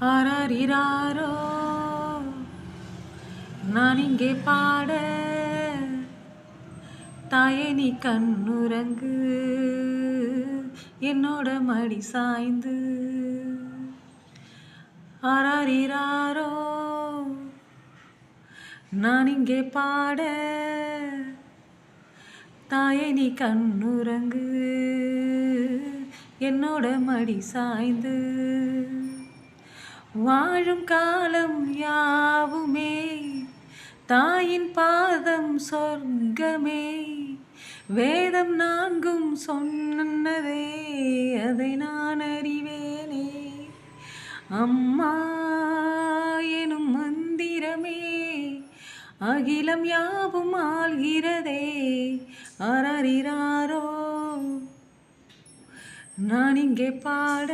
ஆராரிராரோ நான் இங்கே பாட தாயே நீ கண்ணுறங்கு என்னோட மடி சாய்ந்து ஆராரிராரோ நான் இங்கே பாட தாயே நீ கண்ணுறங்கு என்னோட மடி சாய்ந்து வாழும் காலம் யாவுமே தாயின் பாதம் சொர்க்கமே வேதம் நான்கும் சொன்னதே அதை நான் அறிவேனே அம்மா எனும் மந்திரமே அகிலம் யாவும் ஆள்கிறதே ஆராரிராரோ நான் இங்கே பாட